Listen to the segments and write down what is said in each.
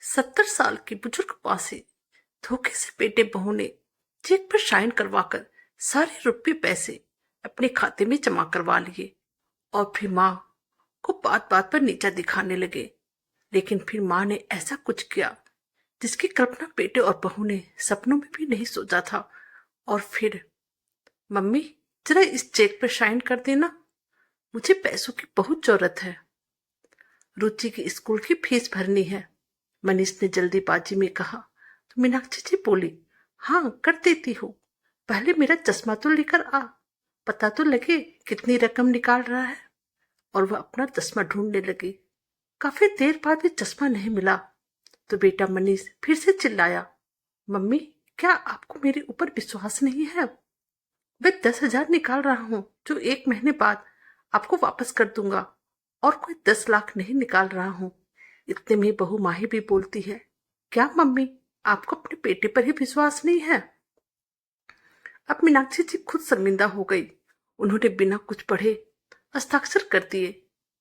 70 साल की बुजुर्ग माँ से धोखे से बेटे बहू ने चेक पर साइन करवाकर सारे रुपये पैसे अपने खाते में जमा करवा लिए और फिर माँ को बात बात पर नीचा दिखाने लगे। लेकिन फिर माँ ने ऐसा कुछ किया जिसकी कल्पना बेटे और बहू ने सपनों में भी नहीं सोचा था। और फिर, मम्मी, जरा इस चेक पर साइन कर देना, मुझे पैसों की बहुत जरूरत है। रुचि की स्कूल की फीस भरनी है, मनीष ने जल्दीबाजी में कहा। तो मीनाक्षी जी बोली, हाँ कर देती हूँ, पहले मेरा चश्मा तो लेकर आ, पता तो लगे कितनी रकम निकाल रहा है। और वह अपना चश्मा ढूंढने लगी। काफी देर बाद भी चश्मा नहीं मिला तो बेटा मनीष फिर से चिल्लाया, मम्मी, क्या आपको मेरे ऊपर विश्वास नहीं है? मैं 10,000 निकाल रहा हूँ जो 1 महीने बाद आपको वापस कर दूंगा, और कोई 10 लाख नहीं निकाल रहा हूँ। इतने में बहू माही भी बोलती है, क्या मम्मी, आपको अपने बेटे पर ही विश्वास नहीं है? अब मीनाक्षी जी खुद शर्मिंदा हो गई। उन्होंने बिना कुछ पढ़े हस्ताक्षर कर दिए।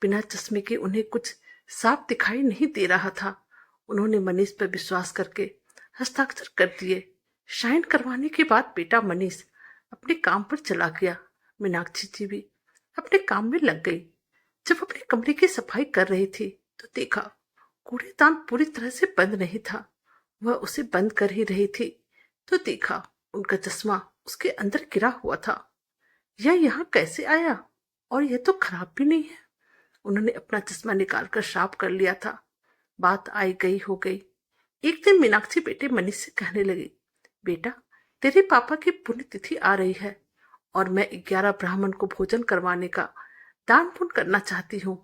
बिना चश्मे के उन्हें कुछ साफ दिखाई नहीं दे रहा था। उन्होंने मनीष पर विश्वास करके हस्ताक्षर कर दिए। साइन करवाने के बाद बेटा मनीष अपने काम पर चला गया। मीनाक्षी जी भी अपने काम में लग गई। जब अपने कमरे की सफाई कर रही थी तो देखा कूड़ेदान पूरी तरह से बंद नहीं था। वह उसे बंद कर ही रही थी तो देखा उनका चश्मा उसके अंदर गिरा हुआ था। यह यहाँ कैसे आया? और यह तो खराब भी नहीं है। उन्होंने अपना चश्मा निकालकर साफ कर लिया था। बात आई गई हो गई। एक दिन मीनाक्षी बेटे मनीष से कहने लगी, बेटा, तेरे पापा की पुण्यतिथि आ रही है और मैं 11 ब्राह्मण को भोजन करवाने का दान पुण्य करना चाहती हूँ।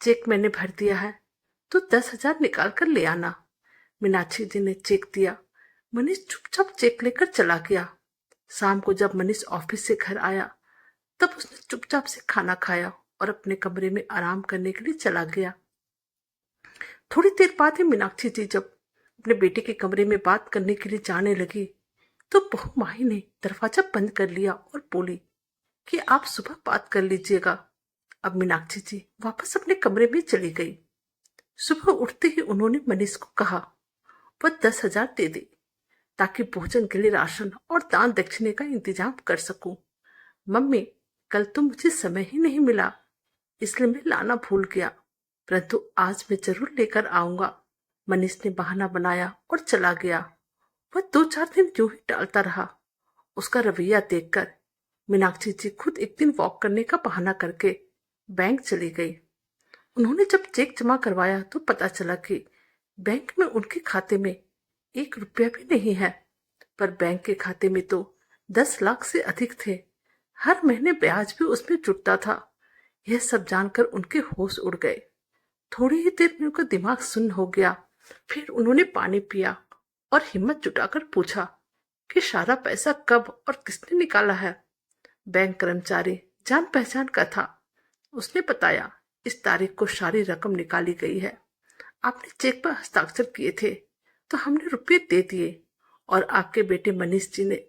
चेक मैंने भर दिया है तो 10,000 निकाल कर ले आना। मीनाक्षी जी ने चेक दिया। मनीष चुपचाप चेक लेकर चला गया। शाम को जब मनीष ऑफिस से घर आया तब उसने चुपचाप से खाना खाया और अपने कमरे में आराम करने के लिए चला गया। थोड़ी देर बाद ही मीनाक्षी जी जब अपने बेटे के कमरे में बात करने के लिए जाने लगी तो बहू माही ने दरवाजा बंद कर लिया और बोली कि आप सुबह बात कर लीजिएगा। अब मीनाक्षी जी वापस अपने कमरे में चली गई। सुबह उठते ही उन्होंने मनीष को कहा वह 10,000 दे दे ताकि भोजन के लिए राशन और दान दक्षिणे का इंतजाम कर सकूं। मम्मी, कल तो मुझे समय ही नहीं मिला इसलिए मैं लाना भूल गया, परंतु आज मैं जरूर लेकर आऊंगा। मनीष ने बहाना बनाया और चला गया। वह 2-4 दिन यूं ही टालता रहा। उसका रवैया देखकर मीनाक्षी जी खुद एक दिन वॉक करने का बहाना करके बैंक चली गई। उन्होंने जब चेक जमा करवाया तो पता चला कि बैंक में उनके खाते में 1 रुपया भी नहीं है, पर बैंक के खाते में तो 10 लाख से अधिक थे। हर महीने ब्याज भी उसमें जुटता था। यह सब जानकर उनके होश उड़ गए। थोड़ी ही देर में उनका दिमाग सुन्न हो गया। फिर उन्होंने पानी पिया और हिम्मत जुटाकर पूछा कि सारा पैसा कब और किसने निकाला है। बैंक कर्मचारी जान पहचान का था। उसने बताया, इस तारीख को सारी रकम निकाली गई है। आपने चेक पर हस्ताक्षर किए थे तो हमने रुपये दे दिए और आपके बेटे मनीष जी ने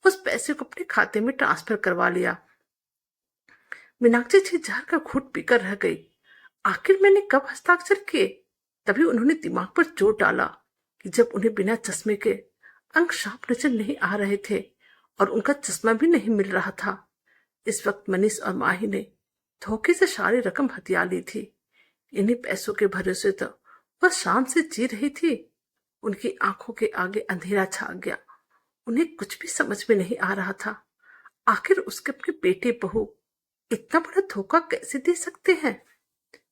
उस पैसे को अपने खाते में ट्रांसफर करवा लिया। मीनाक्षी जी जहर का घूंट पीकर रह गई। आखिर मैंने कब हस्ताक्षर किए? तभी उन्होंने दिमाग पर जोर डाला कि जब उन्हें बिना चश्मे के अंक साफ नजर नहीं आ रहे थे और उनका चश्मा भी नहीं मिल रहा था। इस वक्त मनीष और माही ने धोखे से सारी रकम हथिया ली थी। इन्हीं पैसों के भरोसे तो वह शाम से जी रही थी। उनकी आंखों के आगे अंधेरा छा गया। उन्हें कुछ भी समझ में नहीं आ रहा था। आखिर उसके अपने बेटे बहू इतना बड़ा धोखा कैसे दे सकते हैं?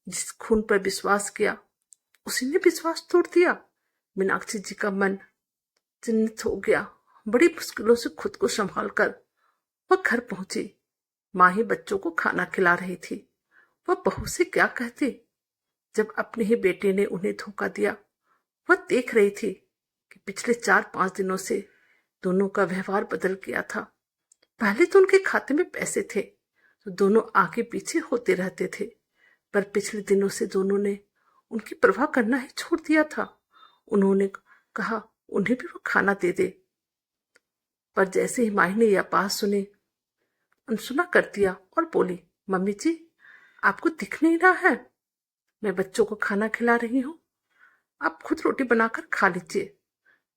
जिस खून पर विश्वास किया उसी ने विश्वास तोड़ दिया। मीनाक्षी जी का मन चिन्हित हो गया। बड़ी मुश्किलों से खुद को संभाल कर वह घर पहुंची। माँ ही बच्चों को खाना खिला रही थी। वह बहू से क्या कहती जब अपने ही बेटे ने उन्हें धोखा दिया। वह देख रही थी कि पिछले 4-5 दिनों से दोनों का व्यवहार बदल गया था। पहले तो उनके खाते में पैसे थे तो दोनों आगे पीछे होते रहते थे, पर पिछले दिनों से दोनों ने उनकी परवाह करना ही छोड़ दिया था। उन्होंने कहा उन्हें भी वो खाना दे दे, पर जैसे ही माही ने यह बात सुनी अनसुना कर दिया और बोली, मम्मी जी, आपको दिख नहीं रहा है मैं बच्चों को खाना खिला रही हूँ। आप खुद रोटी बनाकर खा लीजिए।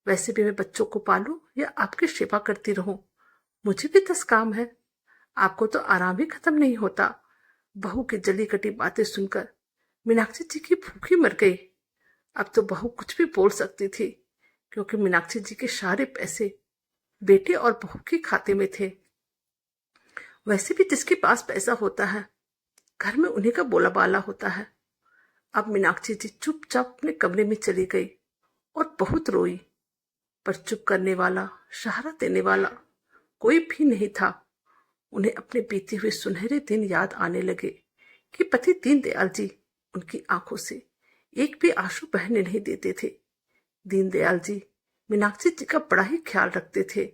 वैसे भी मैं बच्चों को पालूं या आपकी सेवा करती रहूं, मुझे भी 10 काम है। आपको तो आराम ही खत्म नहीं होता। बहू की जली कटी बातें सुनकर मीनाक्षी जी की भूखी मर गई। अब तो बहू कुछ भी बोल सकती थी, क्योंकि मीनाक्षी जी के सारे पैसे बेटे और बहू के खाते में थे। वैसे भी जिसके पास पैसा होता है, घर में उन्हीं का बोला बाला होता है। अब मीनाक्षी जी चुपचाप अपने कमरे में चली गई और बहुत रोई, पर चुप करने वाला, सहारा देने वाला कोई भी नहीं था। उन्हें अपने बीते हुए सुनहरे दिन याद आने लगे कि पति दीनदयाल जी उनकी आंखों से एक भी आंसू बहने नहीं देते थे। दीनदयाल जी मीनाक्षी जी का बड़ा ही ख्याल रखते थे।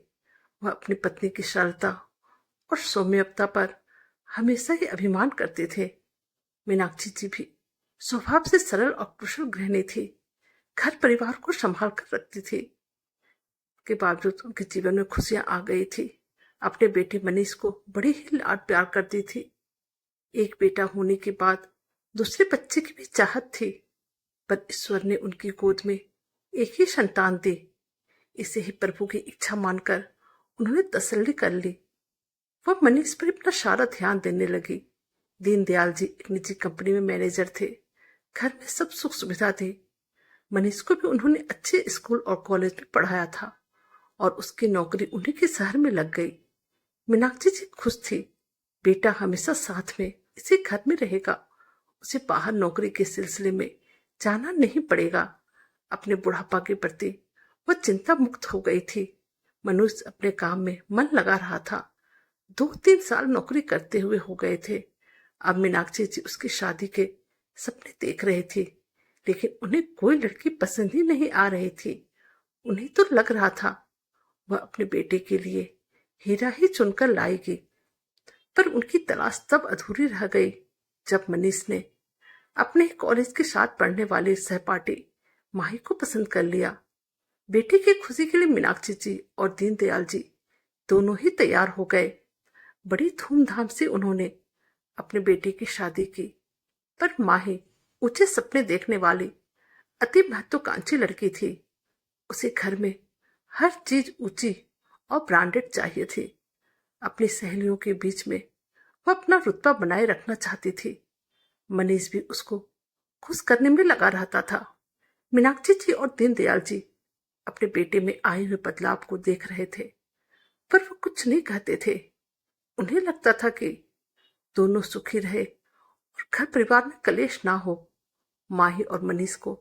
वह अपनी पत्नी की सरलता और सौम्यता पर हमेशा ही अभिमान करते थे। मीनाक्षी जी भी स्वभाव से सरल और कुशल गृहिणी थी। घर परिवार को संभाल कर रखती थी। के बावजूद उनके जीवन में खुशियां आ गई थी। अपने बेटे मनीष को बड़ी ही लाड प्यार करती थी। एक बेटा होने के बाद दूसरे बच्चे की भी चाहत थी, पर ईश्वर ने उनकी गोद में एक ही संतान दी। इसे ही प्रभु की इच्छा मानकर उन्होंने तसल्ली कर ली। वह मनीष पर अपना सारा ध्यान देने लगी। दीनदयाल जी एक निजी कंपनी में मैनेजर थे। घर में सब सुख सुविधा थी। मनीष को भी उन्होंने अच्छे स्कूल और कॉलेज में पढ़ाया था और उसकी नौकरी उन्हीं के शहर में लग गई। मीनाक्षी जी खुश थी। बेटा हमेशा साथ में इसी घर में रहेगा। उसे बाहर नौकरी के सिलसिले में जाना नहीं पड़ेगा। अपने बुढ़ापा के प्रति वह चिंता मुक्त हो गई थी। मनुष्य अपने काम में मन लगा रहा था। 2-3 साल नौकरी करते हुए हो गए थे। अब मीनाक्षी जी उसकी शादी के सपने देख रही थी, लेकिन उन्हें कोई लड़की पसंद ही नहीं आ रही थी। उन्हें तो लग रहा था वह अपने बेटे के लिए हीरा ही चुनकर लाएगी। पर उनकी तलाश तब अधूरी रह गई जब मनीष ने अपने कॉलेज के साथ पढ़ने वाले सहपाठी माही को पसंद कर लिया। बेटे की खुशी के लिए मीनाक्षी जी और दीनदयाल जी दोनों ही तैयार हो गए। बड़ी धूमधाम से उन्होंने अपने बेटे की शादी की। पर माही ऊंचे सपने देखने वाली अति महत्वाकांक्षी लड़की थी। उसे घर में हर चीज ऊंची और ब्रांडेड चाहिए थी। अपनी सहेलियों के बीच में वह अपना रुतबा बनाए रखना चाहती थी। मनीष भी उसको खुश करने में लगा रहता था। मीनाक्षी जी और दीनदयाल जी अपने बेटे में आए हुए बदलाव को देख रहे थे, पर वो कुछ नहीं कहते थे। उन्हें लगता था कि दोनों सुखी रहे और घर परिवार में कलेश ना हो। माही और मनीष को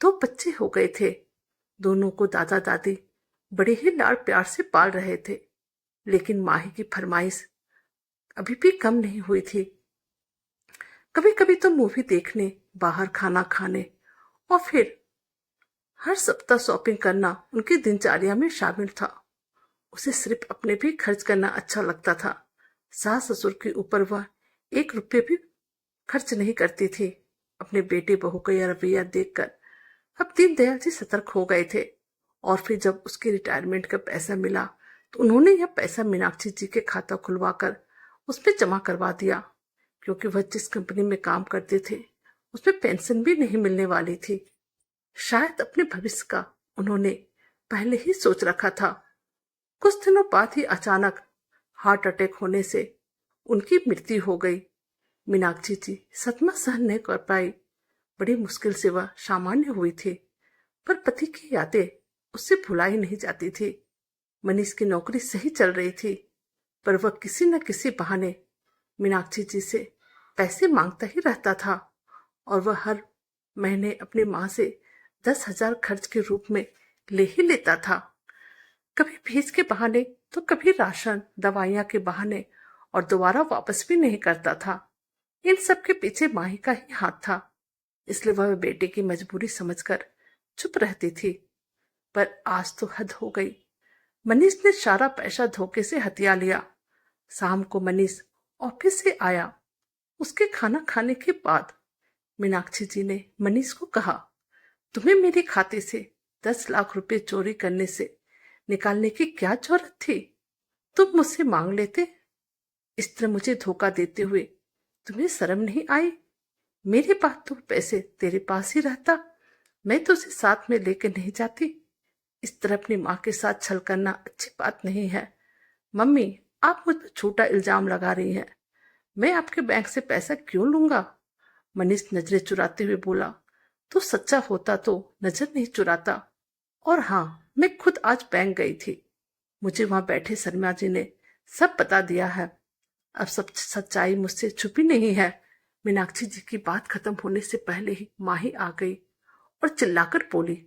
2 बच्चे हो गए थे। दोनों को दादा दादी बड़े ही लाड प्यार से पाल रहे थे, लेकिन माही की फरमाइश अभी भी कम नहीं हुई थी। कभी कभी तो मूवी देखने, बाहर खाना खाने और फिर हर सप्ताह शॉपिंग करना उनकी दिनचर्या में शामिल था। उसे सिर्फ अपने भी खर्च करना अच्छा लगता था। सास ससुर के ऊपर वह 1 रुपये भी खर्च नहीं करती थी। अपने बेटे बहू का यह रवैया देखकर अब दीनदयाल जी सतर्क हो गए थे। और फिर जब उसके रिटायरमेंट का पैसा मिला तो उन्होंने यह पैसा मीनाक्षी जी के खाता खुलवाकर उसमें जमा करवा दिया, क्योंकि वह जिस कंपनी में काम करते थे उसमें पेंशन भी नहीं मिलने वाली थी। शायद अपने भविष्य का उन्होंने पहले ही सोच रखा था। कुछ दिनों बाद ही अचानक हार्ट अटैक होने से उनकी मृत्यु हो गई। मीनाक्षी जी सदमा सहन नहीं कर पाई। बड़ी मुश्किल से वह सामान्य हुई थी, पर पति की यादें उससे भुलाई नहीं जाती थी। मनीष की नौकरी सही चल रही थी, पर वह किसी न किसी बहाने मीनाक्षी जी से पैसे मांगता ही रहता था और वह हर महीने अपनी माँ से 10,000 खर्च के रूप में ले ही लेता था। कभी फीस के बहाने तो कभी राशन दवाइयां के बहाने, और दोबारा वापस भी नहीं करता था। इन सब के पीछे माही का ही हाथ था, इसलिए वह बेटे की मजबूरी समझकर चुप रहती थी। पर आज तो हद हो गई। मनीष ने सारा पैसा धोखे से हथिया लिया। शाम को मनीष ऑफिस से आया। उसके खाना खाने के बाद मीनाक्षी जी ने मनीष को कहा, तुम्हें मेरे खाते से 10 लाख रुपए चोरी करने से निकालने की क्या जरूरत थी? तुम मुझसे मांग लेते। इस तरह मुझे धोखा देते हुए तुम्हें शर्म नहीं आई? मेरे पास तो पैसे तेरे पास ही रहता मैं तो उसे साथ में लेकर नहीं जाती। इस तरह अपनी माँ के साथ छल करना अच्छी बात नहीं है। मम्मी, आप मुझ पर झूठा इल्जाम लगा रही हैं। मैं आपके बैंक से पैसा क्यों लूंगा? मनीष नजरें चुराते हुए बोला। तो सच्चा होता तो नजर नहीं चुराता। और हाँ, मैं खुद आज बैंक गई थी। मुझे वहां बैठे शर्मा जी ने सब बता दिया है। अब सब सच्चाई मुझसे छुपी नहीं है। मीनाक्षी जी की बात खत्म होने से पहले ही माही आ गई और चिल्लाकर बोली,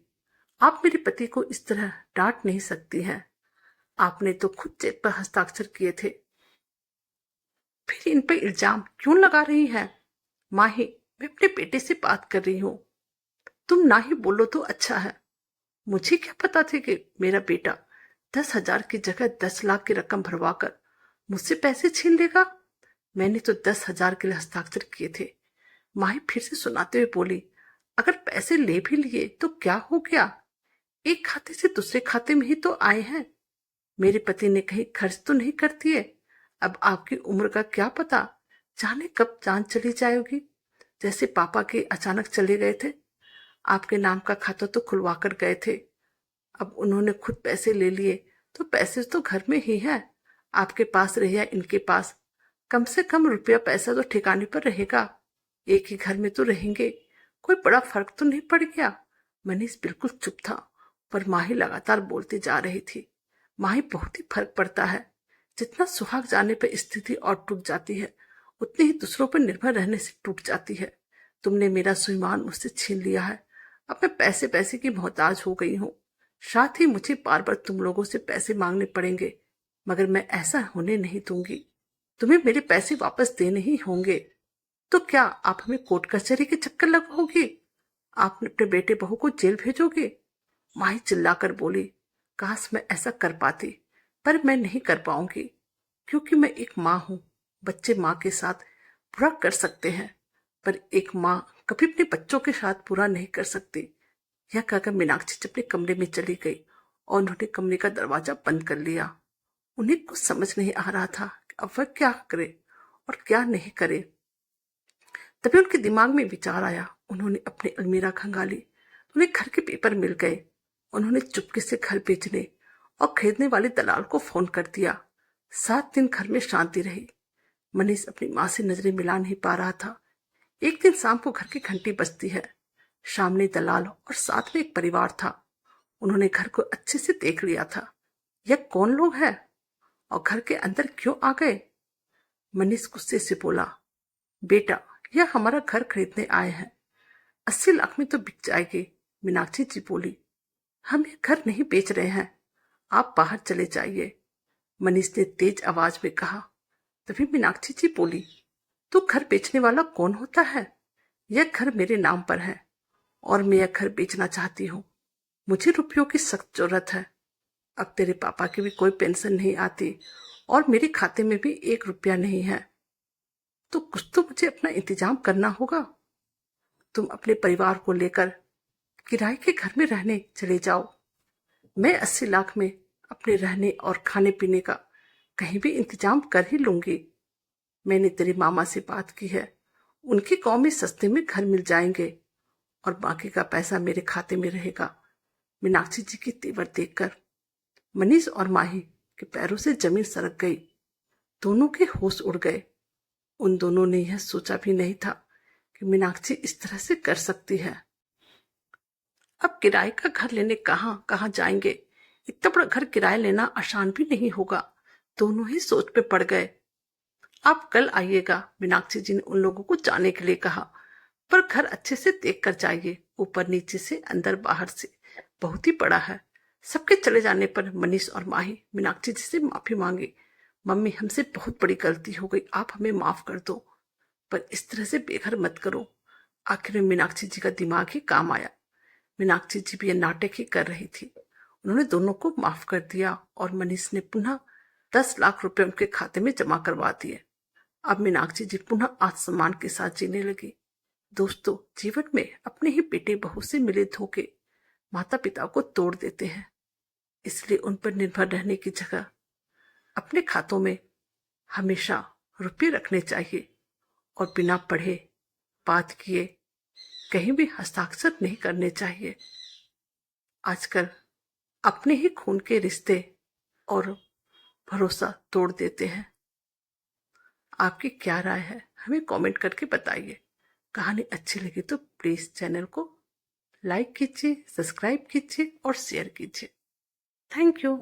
आप मेरे पति को इस तरह डांट नहीं सकती हैं। आपने तो खुद चेक पर हस्ताक्षर किए थे। फिर इन पे इल्जाम क्यों लगा रही हैं? माही, मैं अपने बेटे से बात कर रही हूँ। तुम ना ही बोलो तो अच्छा है। मुझे क्या पता थी कि मेरा बेटा 10,000 की जगह 10 लाख की रकम भरवाकर मुझसे पैसे छीन लेगा। मैंने तो 10,000 के लिए हस्ताक्षर किए थे। माही फिर से सुनाते हुए बोली, अगर पैसे ले भी लिए तो क्या हो गया? एक खाते से दूसरे खाते में ही तो आए हैं। मेरे पति ने कहीं खर्च तो नहीं कर दिए। अब आपकी उम्र का क्या पता, जाने कब जान चली जाएगी। जैसे पापा के अचानक चले गए थे। आपके नाम का खाता तो खुलवा कर गए थे। अब उन्होंने खुद पैसे ले लिए तो पैसे तो घर में ही हैं। आपके पास रहे या इनके पास, कम से कम रुपया पैसा तो ठिकाने पर रहेगा। एक ही घर में तो रहेंगे, कोई बड़ा फर्क तो नहीं पड़ गया। मनीष बिल्कुल चुप था, पर माही लगातार बोलती जा रही थी। माही, बहुत ही फर्क पड़ता है। जितना सुहाग जाने पर स्थिति और टूट जाती है, उतनी ही दूसरों पर निर्भर रहने से टूट जाती है। तुमने मेरा स्वाभिमान मुझसे छीन लिया है। अब मैं पैसे पैसे की मोहताज हो गई हूँ। साथ ही मुझे बार बार तुम लोगों से पैसे मांगने पड़ेंगे, मगर मैं ऐसा होने नहीं दूंगी। तुम्हें मेरे पैसे वापस देने ही होंगे। तो क्या आप हमें कोर्ट कचहरी के चक्कर लगवाओगे? आप अपने बेटे बहू को जेल भेजोगे? माही चिल्लाकर बोली, काश मैं ऐसा कर पाती, पर मैं नहीं कर पाऊंगी, क्योंकि मैं एक माँ हूं। बच्चे माँ के साथ बुरा कर सकते हैं, पर एक माँ कभी अपने बच्चों के साथ बुरा नहीं कर सकती। यह कहकर मीनाक्षी अपने कमरे में चली गई और उन्होंने कमरे का दरवाजा बंद कर लिया। उन्हें कुछ समझ नहीं आ रहा था कि अब वह क्या करे और क्या नहीं करे। तभी उनके दिमाग में विचार आया। उन्होंने अपनी अलमीरा खंगाली। उन्हें घर के पेपर मिल गए। उन्होंने चुपके से घर बेचने और खरीदने वाले दलाल को फोन कर दिया। 7 दिन घर में शांति रही। मनीष अपनी माँ से नजरें मिला नहीं पा रहा था। एक दिन शाम को घर की घंटी बजती है। सामने दलाल और साथ में एक परिवार था। उन्होंने घर को अच्छे से देख लिया था। यह कौन लोग हैं और घर के अंदर क्यों आ गए? मनीष गुस्से से बोला, बेटा, यह हमारा घर खरीदने आए हैं। 80 लाख में तो बिक जाएगी। मीनाक्षी जी बोली, हम ये घर नहीं बेच रहे हैं, आप बाहर चले जाइए। मनीष ने तेज आवाज में कहा। तभी मीनाक्षी जी बोली, तो घर बेचने वाला कौन होता है? यह घर मेरे नाम पर है और मैं यह घर बेचना चाहती हूँ। मुझे रुपयों की सख्त जरूरत है। अब तेरे पापा की भी कोई पेंशन नहीं आती और मेरे खाते में भी 1 रुपया नहीं है। तो कुछ तो मुझे अपना इंतजाम करना होगा। तुम अपने परिवार को लेकर किराए के घर में रहने चले जाओ। मैं 80 लाख में अपने रहने और खाने पीने का कहीं भी इंतजाम कर ही लूंगी। मैंने तेरी मामा से बात की है। उनके गांव में सस्ते में घर मिल जाएंगे और बाकी का पैसा मेरे खाते में रहेगा। मीनाक्षी जी की तेवर देखकर मनीष और माही के पैरों से जमीन सरक गई। दोनों के होश उड़ गए। उन दोनों ने यह सोचा भी नहीं था कि मीनाक्षी इस तरह से कर सकती है। अब किराए का घर लेने कहाँ कहाँ जाएंगे? इतना बड़ा घर किराए लेना आसान भी नहीं होगा। दोनों ही सोच पे पड़ गए। आप कल आइएगा, मीनाक्षी जी ने उन लोगों को जाने के लिए कहा, पर घर अच्छे से देख कर जाइए, ऊपर नीचे से अंदर बाहर से। बहुत ही बड़ा है। सबके चले जाने पर मनीष और माही मीनाक्षी जी से माफी मांगी। मम्मी, हमसे बहुत बड़ी गलती हो गई, आप हमें माफ कर दो, पर इस तरह से बेघर मत करो। आखिर में मीनाक्षी जी का दिमाग ही काम आया। मीनाक्षी जी भी यह नाटक ही कर रही थी। उन्होंने दोनों को माफ कर दिया और मनीष ने पुनः 10 लाख रुपए उनके खाते में जमा करवा दिए। अब मीनाक्षी जी पुनः आत्मसम्मान के साथ जीने लगी। दोस्तों, जीवन में अपने ही बेटे बहू से मिले धोखे माता पिता को तोड़ देते हैं। इसलिए उन पर निर्भर रहने की जगह अपने खातों में हमेशा रुपये रखने चाहिए और बिना पढ़े बात किए कहीं भी हस्ताक्षर नहीं करने चाहिए। आजकल अपने ही खून के रिश्ते और भरोसा तोड़ देते हैं। आपकी क्या राय है, हमें कमेंट करके बताइए। कहानी अच्छी लगी तो प्लीज चैनल को लाइक कीजिए, सब्सक्राइब कीजिए और शेयर कीजिए। Thank you.